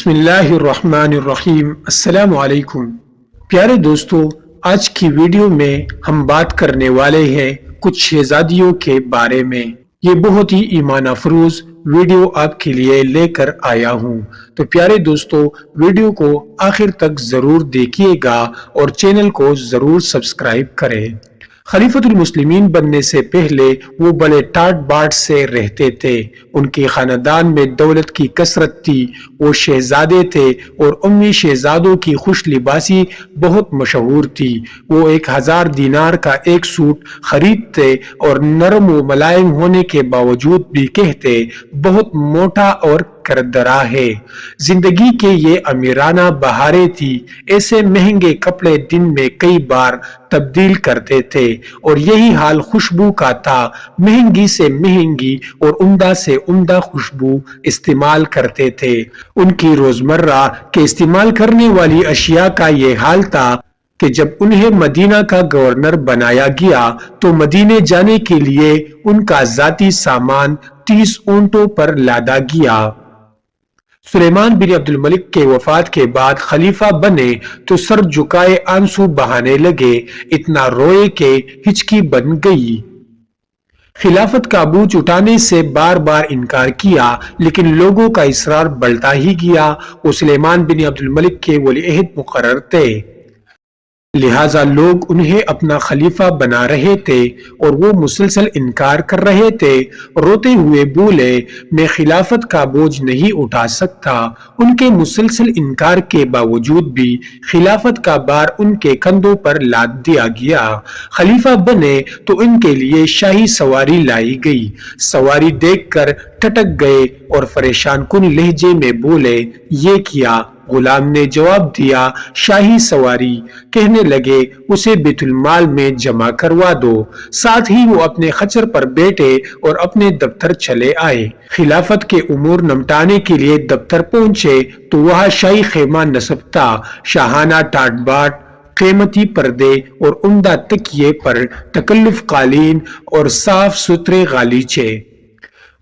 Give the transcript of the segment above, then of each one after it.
बिस्मिल्लाहिर्रहमानिर्रहीम। अस्सलामु अलैकुम। प्यारे दोस्तों, आज की वीडियो में हम बात करने वाले हैं कुछ शहजादियों के बारे में। ये बहुत ही ईमान अफरोज वीडियो आपके लिए लेकर आया हूँ। तो प्यारे दोस्तों, वीडियो को आखिर तक जरूर देखिएगा और चैनल को जरूर सब्सक्राइब करें। खलीफतुल मुस्लिमीन बनने से पहले वो बड़े टाट बाट से रहते थे। उनके खानदान में दौलत की कसरत थी। वो शहजादे थे और उम्मी शहजादों की खुश लिबासी बहुत मशहूर थी। वो 1000 दीनार का एक सूट खरीदते और नरम व मुलायम होने के बावजूद भी कहते बहुत मोटा और करदरा है। जिंदगी के ये अमीराना बहारें थी। ऐसे महंगे कपड़े दिन में कई बार तब्दील करते थे और यही हाल खुशबू का था। महंगी से महंगी और उम्दा से उम्दा खुशबू इस्तेमाल करते थे। उनकी रोजमर्रा के इस्तेमाल करने वाली अशिया का ये हाल था कि जब उन्हें मदीना का गवर्नर बनाया गया तो मदीने जाने के लिए उनका जाती सामान 30 ऊंटों पर लादा गया। सुलेमान बिन अब्दुल मलिक के वफात के बाद खलीफा बने तो सर झुकाए आंसू बहाने लगे। इतना रोए के हिचकी बन गई। खिलाफत का बोझ उठाने से बार बार इनकार किया, लेकिन लोगों का इसरार बढ़ता ही गया। वो सुलेमान बिन अब्दुल मलिक के वली अहद मुकर्रर थे, लिहाजा लोग उन्हें अपना खलीफा बना रहे थे और वो मुसलसल इनकार कर रहे थे। रोते हुए बोले, मैं खिलाफत का बोझ नहीं उठा सकता। उनके मुसलसल इनकार के बावजूद भी खिलाफत का बार उनके कंधों पर लाद दिया गया। खलीफा बने तो इनके लिए शाही सवारी लाई गई। सवारी देखकर टटक गए और परेशान कुन लहजे में बोले, ये किया? गुलाम ने जवाब दिया, शाही सवारी। कहने लगे, उसे बैतुल माल में जमा करवा दो। साथ ही वो अपने खच्चर पर बैठे और अपने दफ्तर चले आए। खिलाफत के उमूर निपटाने के लिए दफ्तर पहुंचे तो वहां शाही खेमा नस्ब था। शाहाना टाट बाट, कीमती पर्दे और उम्दा तकिए पर तकल्लुफ कालीन और साफ सुथरे गालीचे।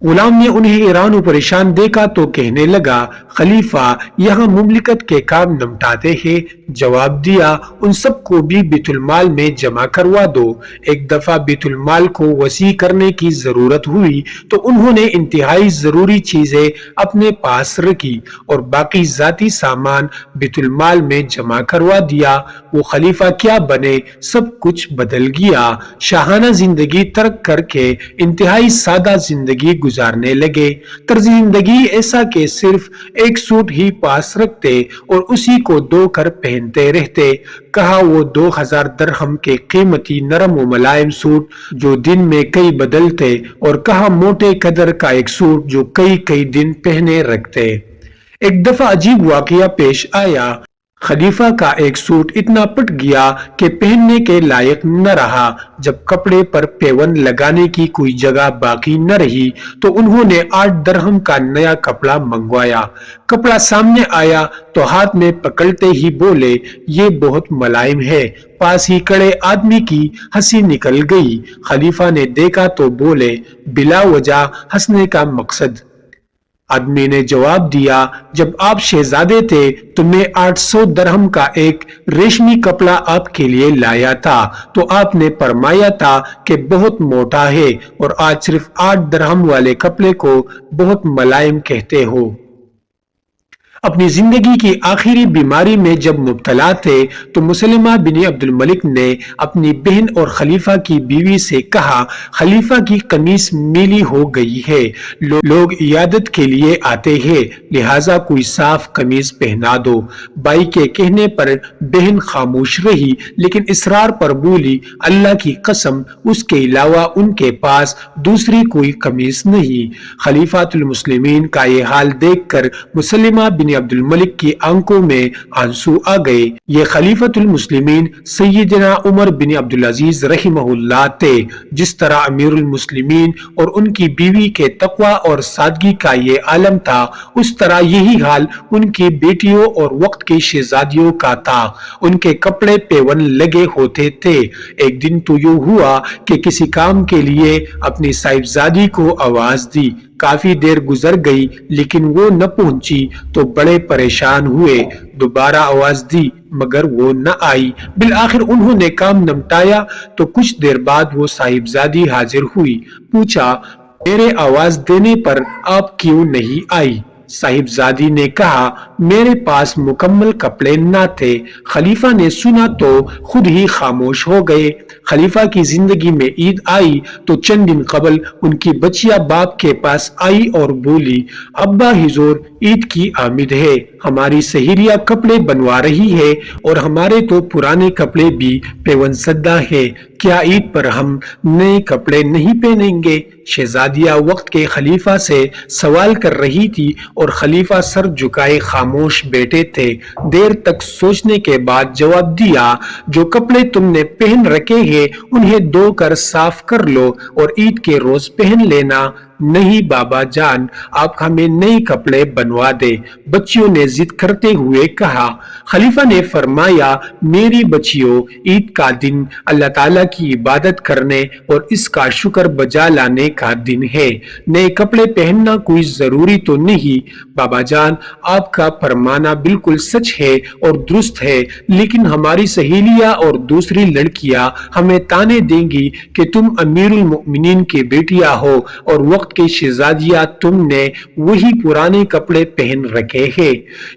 गुलाम ने उन्हें ईरान और परेशान देखा तो कहने लगा, खलीफा यहाँ मुमलिकत के काम निपटाते हैं। जवाब दिया, उन सबको भी बैतुल माल में जमा करवा दो। एक दफा बैतुल माल को वसी करने की जरूरत हुई तो उन्होंने इंतहाई जरूरी चीजें अपने पास रखी और बाकी जाती सामान बैतुल माल में जमा करवा दिया। वो खलीफा क्या बने, सब कुछ बदल गया। शाहाना जिंदगी तर्क करके इंतहाई सादा जिंदगी गुजारने लगे। तर्ज जिंदगी ऐसा कि सिर्फ एक सूट ही पास रखते और उसी को धोकर पहनते रहते। कहा वो 2000 दरहम के कीमती नरम व मुलायम सूट जो दिन में कई बदलते, और कहा मोटे कदर का एक सूट जो कई कई दिन पहने रखते। एक दफा अजीब वाकया पेश आया। खलीफा का एक सूट इतना पट गया कि पहनने के लायक न रहा। जब कपड़े पर पेवन लगाने की कोई जगह बाकी न रही तो उन्होंने 8 दरहम का नया कपड़ा मंगवाया। कपड़ा सामने आया तो हाथ में पकड़ते ही बोले, ये बहुत मुलायम है। पास ही खड़े आदमी की हंसी निकल गई। खलीफा ने देखा तो बोले, बिला वजह हंसने का मकसद? आदमी ने जवाब दिया, जब आप शहजादे थे तो मैं 800 दरहम का एक रेशमी कपड़ा आपके लिए लाया था तो आपने फरमाया था कि बहुत मोटा है, और आज सिर्फ 8 दरहम वाले कपड़े को बहुत मुलायम कहते हो। अपनी जिंदगी की आखिरी बीमारी में जब मुब्तला थे तो मुसलिमा बिन अब्दुल मलिक ने अपनी बहन और खलीफा की बीवी से कहा, खलीफा की कमीज मीली हो गई है। लोग इयादत के लिए आते हैं, लिहाजा कोई साफ कमीज पहना दो। बाई के कहने पर बहन खामोश रही, लेकिन इसरार पर बोली, अल्लाह की कसम उसके अलावा उनके पास दूसरी कोई कमीज नहीं। खलीफातुल मुस्लिमीन का ये हाल देखकर मुसलिमा बिन अब्दुल मलिक की आंखों में आंसू आ गए। ये खलीफतुल मुस्लिमीन सैयदना उमर बिन अब्दुल अजीज रहिमहुल्लाह थे। जिस तरह अमीरुल मुस्लिमीन और उनकी बीवी के तकवा और सादगी का ये आलम था, उस तरह यही हाल उनकी बेटियों और वक्त की शहजादियों का था। उनके कपड़े पेवन लगे होते थे। एक दिन तो यूं हुआ कि किसी काम के लिए अपनी साहिबजादी को आवाज दी। काफी देर गुजर गई लेकिन वो न पहुंची तो बड़े परेशान हुए। दोबारा आवाज दी मगर वो न आई। बिल आखिर उन्होंने काम निपटाया तो कुछ देर बाद वो साहिबजादी हाजिर हुई। पूछा, मेरे आवाज देने पर आप क्यों नहीं आई? साहिबजादी ने कहा, मेरे पास मुकम्मल कपड़े न थे। खलीफा ने सुना तो खुद ही खामोश हो गए। खलीफा की जिंदगी में ईद आई तो चंद दिन कबल उनकी बच्चियां बाप के पास आई और बोली, अब्बा हुजूर ईद की आमिद है, हमारी सहेलियां कपड़े बनवा रही है और हमारे तो पुराने कपड़े भी पेवनसद्दा है, क्या ईद पर हम नए कपड़े नहीं पहनेंगे? शहजादिया वक्त के खलीफा से सवाल कर रही थी और खलीफा सर झुकाए खामोश बैठे थे। देर तक सोचने के बाद जवाब दिया, जो कपड़े तुमने पहन रखे हैं उन्हें धोकर साफ कर लो और ईद के रोज पहन लेना। नहीं बाबा जान, आप हमें नए कपड़े बनवा दे, बच्चियों ने जिद करते हुए कहा। खलीफा ने फरमाया, मेरी बच्चियों, ईद का दिन अल्लाह ताला की इबादत करने और इसका शुक्र बजा लाने का दिन है। नए कपड़े पहनना कोई जरूरी तो नहीं। बाबा जान, आपका फरमाना बिल्कुल सच है और दुरुस्त है, लेकिन हमारी सहेलियां और दूसरी लड़कियां हमें ताने देंगी कि तुम अमीरुल मोमिनीन की बेटियां हो और वक्त की शहजादियां तुमने वही पुराने कपड़े पहन रखे हैं।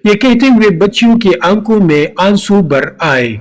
ये कहते हुए बच्चियों की आंखों में आंसू भर आए।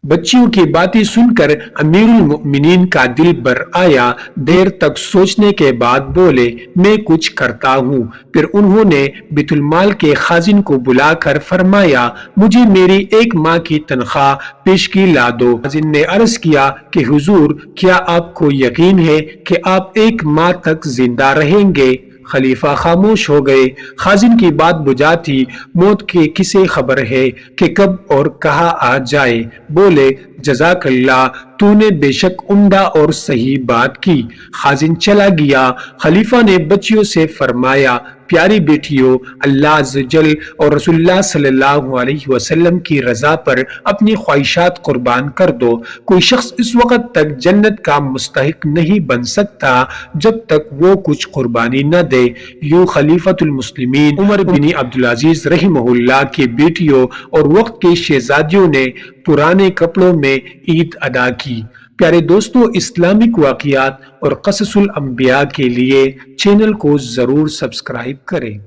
बच्चियों की बातें सुनकर अमीरुल मोमिनीन का दिल भर आया। देर तक सोचने के बाद बोले, मैं कुछ करता हूँ। फिर उन्होंने बैतुल माल के खाजिन को बुलाकर फरमाया, मुझे मेरी एक माह की तनख्वाह पेशगी ला दो। खाजिन ने अर्ज किया कि हुजूर, क्या आपको यकीन है कि आप एक माह तक जिंदा रहेंगे? खलीफा खामोश हो गए। खाजिन की बात बुझाती मौत के किसे खबर है कि कब और कहा आ जाए। बोले, जज़ाकल्लाह, तूने बेशक उम्दा और सही बात की। खाजिन चला गया। खलीफा ने बच्चियों से फरमाया, प्यारी बेटियों, अल्लाह अज़्ज़वजल और रसूलुल्लाह सल्लल्लाहु अलैहि वसल्लम की रजा पर अपनी ख्वाहिशात कुर्बान कर दो। कोई शख्स इस वक्त तक जन्नत का मुस्तहिक नहीं बन सकता जब तक वो कुछ कुर्बानी न दे। यूं खलीफतुल मुस्लिमीन उमर बिन अब्दुल अजीज रहमहुल्लाह की बेटियों और वक्त के शहजादियों ने पुराने कपड़ों में ईद अदा की। प्यारे दोस्तों, इस्लामिक वाक़ियात और क़ससुल अंबिया के लिए चैनल को जरूर सब्सक्राइब करें।